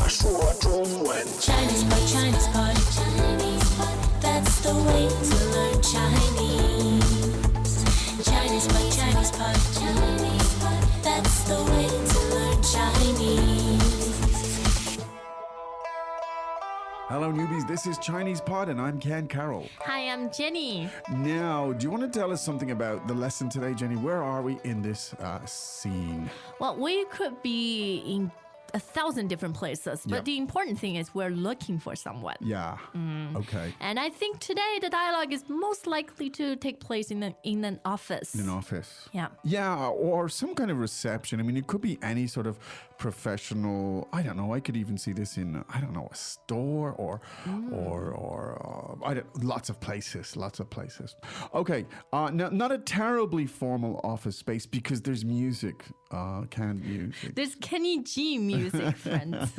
说中文。 Chinese pot, Chinese pot, Chinese pot. That's the way to learn Chinese. Chinese pot, Chinese pot, Chinese pot. That's the way to learn Chinese. Hello, newbies. This is Chinese Pod, and I'm Ken Carroll. Hi, I'm Jenny. Now, do you want to tell us something about the lesson today, Jenny? Where are we in this scene? Well, we could be in 1,000 different places, but Yeah. the important thing is we're looking for someone. Yeah. Okay. And I think today the dialogue is most likely to take place in an office. In an office. Yeah. Yeah, or some kind of reception. I mean, it could be any sort of professional. I don't know. I could even see this in, I don't know, a store or I don't, lots of places. Okay. Now, not a terribly formal office space because there's music, canned music. There's Kenny G music, friends.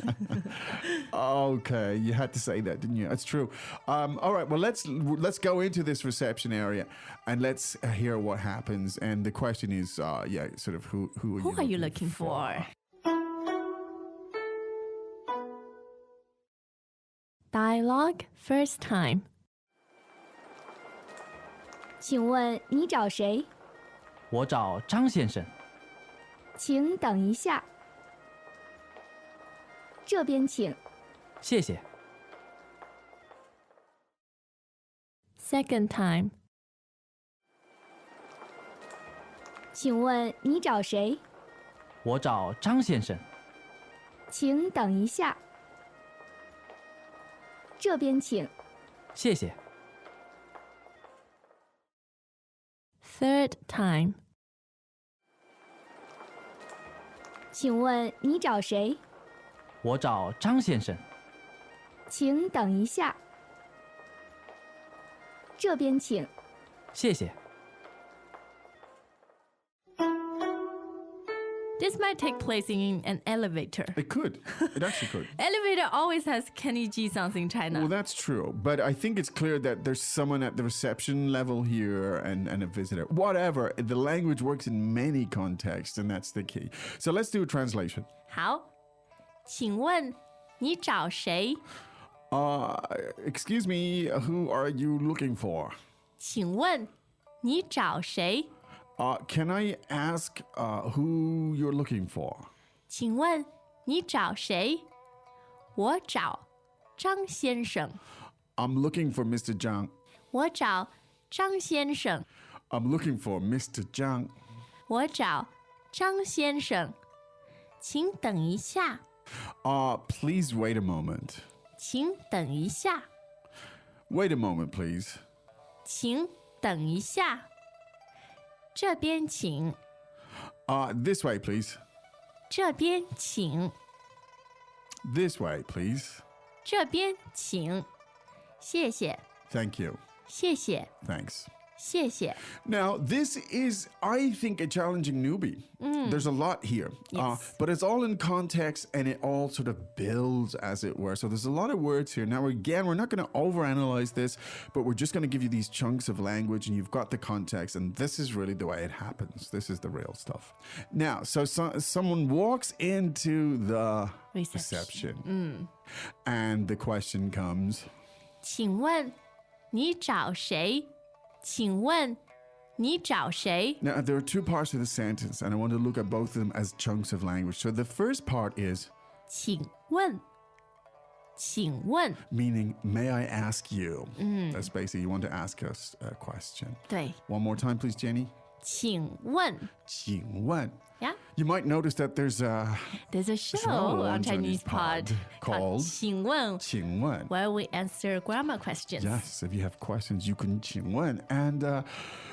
Okay, you had to say that, didn't you? That's true. All right, well, let's go into this reception area and let's hear what happens. And the question is, sort of who Who are you looking for? Dialogue first time. 请问你找谁？我找张先生。请等一下。这边请。谢谢。 Second time. 请问你找谁？我找张先生。请等一下。这边请。谢谢。 Third time. 请问你找谁？我找张先生。请等一下。这边请。谢谢。 This might take place in an elevator. It could. It actually could. Elevator always has Kenny G songs in China. Well, that's true. But I think it's clear that there's someone at the reception level here and a visitor. Whatever. The language works in many contexts, and that's the key. So let's do a translation. 好，请问你找谁？ Excuse me, who are you looking for? 请问你找谁？ Can I ask who you're looking for? 请问你找谁？我找张先生。 I'm looking for Mr. Zhang. 我找张先生。 I'm looking for Mr. Zhang. 我找张先生。请等一下， Please wait a moment. 请等一下， Wait a moment, please. 请等一下。这边请， This way, please. 这边请， This way, please. 这边请。谢谢， Thank you. 谢谢， Thanks. 谢谢。 Now, this is, I think, a challenging newbie. There's a lot here. Yes. But it's all in context and it all sort of builds, as it were. So there's a lot of words here. Now, again, we're not going to overanalyze this, but we're just going to give you these chunks of language and you've got the context. And this is really the way it happens. This is the real stuff. Now, so someone walks into the reception. And the question comes, 请问你找谁？请问你找谁？ now, there are two parts of the sentence, and I want to look at both of them as chunks of language. So the first part is, 请问，请问， meaning, may I ask you? That's basically you want to ask us a question. 对， One more time, please, Jenny. 请问。请问. Yeah, You might notice that there's a there's a show show on Chinese Pod called 请问 请问. where we answer grammar questions. Yes, if you have questions, you can 请问, and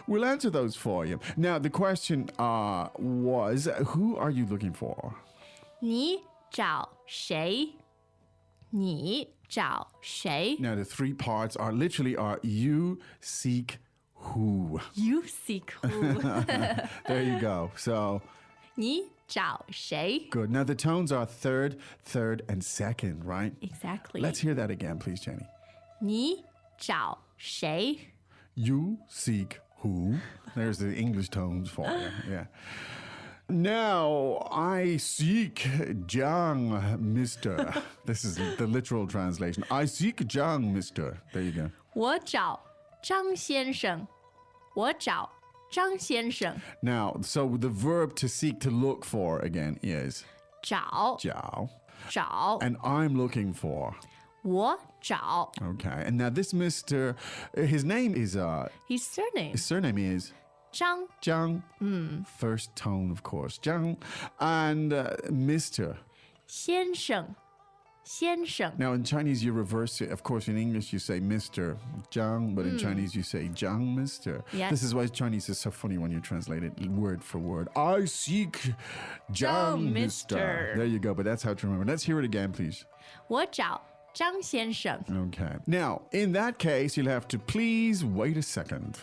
we'll answer those for you. Now, the question was, who are you looking for? 你找谁？你找谁 Now, the three parts are literally you seek who. You seek who? There you go. So, 你找谁 good. Now, the tones are third, and second, right? Exactly. Let's hear that again, please, Jenny. 你找谁 You seek who? There's the English tones for you. Yeah. Now, I seek Jiang, Mister. This is the literal translation. I seek Jiang, Mister. There you go. 我找张先生。我找张先生。 Now, so the verb to seek, to look for again is 找 jiao. 找 And I'm looking for. 我找 Okay. And now this Mr. His name is, His surname his surname is 张 Jiang. First tone, of course. Jiang. And Mr. 先生。先生 Now, in Chinese, you reverse it. Of course, in English, you say Mr. Jiang, but in Chinese, you say Jiang Mr. Yes. This is why Chinese is so funny when you translate it word for word. I seek Jiang Mr. Mr. There you go, but that's how to remember. Let's hear it again, please. 我找张先生。 Okay. Now, in that case, you'll have to please wait a second.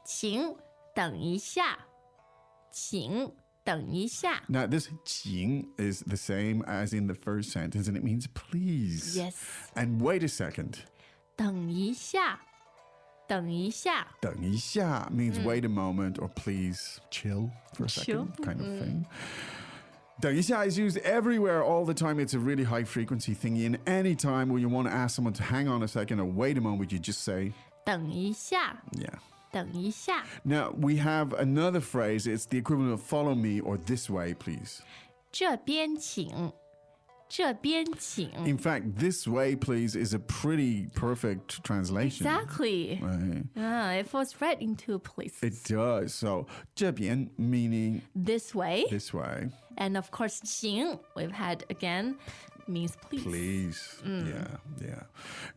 请等一下。请等一下。 Now, this 请 is the same as in the first sentence, and it means please. Yes. And wait a second. 等一下。等一下。等一下 means wait a moment or please chill for a second Chill. kind of thing. 等一下 is used everywhere all the time. It's a really high frequency thingy. And any time when you want to ask someone to hang on a second or wait a moment, you just say, 等一下。 yeah. 等一下。 Now, we have another phrase. It's the equivalent of follow me or this way, please. 这边请。这边请。 In fact, this way, please, is a pretty perfect translation. Exactly. Right. It falls right into place. It does. So, 这边 meaning This way. this way. And of course, 请 we've had again means please. Please. Yeah.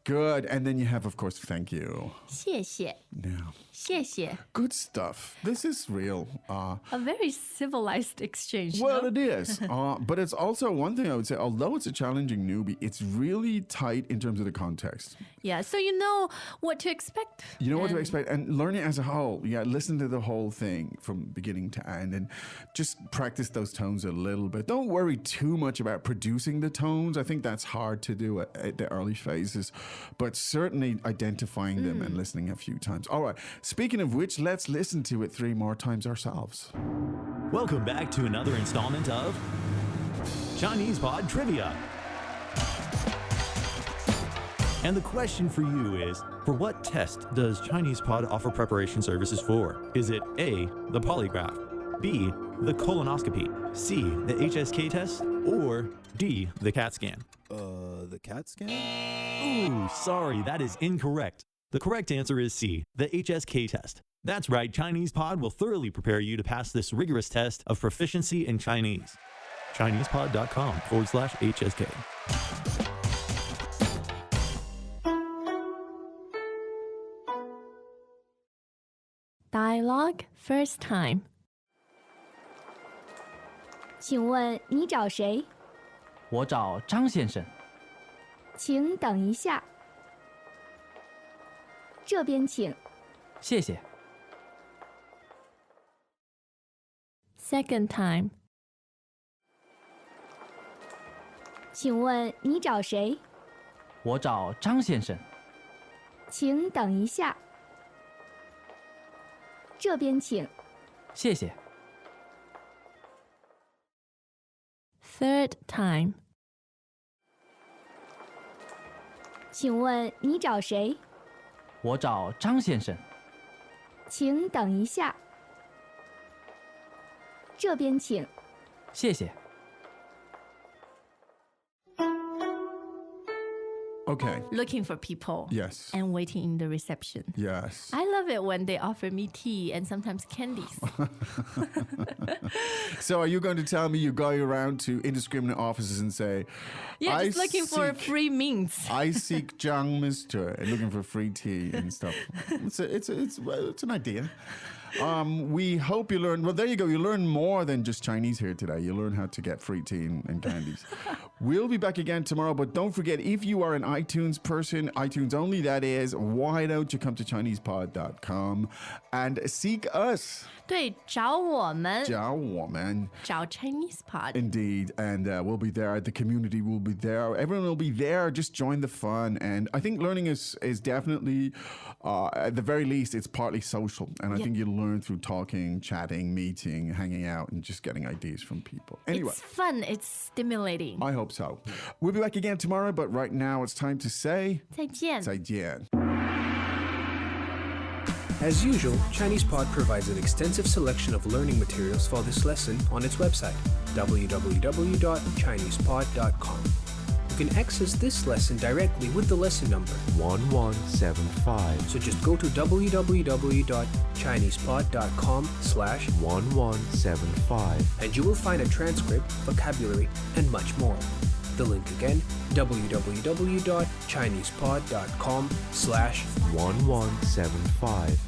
Good. And then you have, of course, thank you. 谢谢。 Now, 谢谢。 good stuff. This is real. A very civilized exchange. Well, no? it is. But it's also one thing I would say, although it's a challenging newbie, it's really tight in terms of the context. Yeah, so you know what to expect. You know what to expect. And learn it as a whole. Yeah, listen to the whole thing from beginning to end and just practice those tones a little bit. Don't worry too much about producing the tones. I think that's hard to do at the early phases, but certainly identifying them and listening a few times. All right. Speaking of which, let's listen to it 3 more times ourselves. Welcome back to another installment of Chinese Pod Trivia. And the question for you is, for what test does Chinese Pod offer preparation services for? Is it A, the polygraph, B, the colonoscopy, C, the HSK test, or D, the CAT scan? The CAT scan? Ooh, sorry, that is incorrect. The correct answer is C, the HSK test. That's right, Chinese Pod will thoroughly prepare you to pass this rigorous test of proficiency in Chinese. ChinesePod.com/HSK. Dialogue first time. 请问你找谁？我找张先生。请等一下。这边请。谢谢。 Second time. 请问你找谁？我找张先生。请等一下。这边请。谢谢。 Third time. 请问你找谁？我找张先生。请等一下。这边请。谢谢。 Okay. Looking for people. Yes. And waiting in the reception. Yes. I love it when they offer me tea and sometimes candies. So are you going to tell me you go around to indiscriminate offices and say, Yeah, I just looking for seek- free mints. I seek Jiang Mister and looking for free tea and stuff. It's an idea. We hope you learn. Well, there you go. You learn more than just Chinese here today. You learn how to get free tea and candies. We'll be back again tomorrow, but don't forget, if you are an iTunes person, iTunes only that is, why don't you come to ChinesePod.com and seek us? 对，找我们，找我们。找 Chinese Pod。 Indeed, and we'll be there. The community will be there. Everyone will be there. Just join the fun. And I think learning is definitely, at the very least, it's partly social. And I think you learn through talking, chatting, meeting, hanging out, and just getting ideas from people. Anyway, It's fun. It's stimulating. I hope so. We'll be back again tomorrow, but right now it's time to say 再见。再见. As usual, ChinesePod provides an extensive selection of learning materials for this lesson on its website, www.chinesepod.com. You can access this lesson directly with the lesson number 1175. So just go to www.chinesepod.com/1175 and you will find a transcript, vocabulary, and much more. The link again, www.chinesepod.com/1175.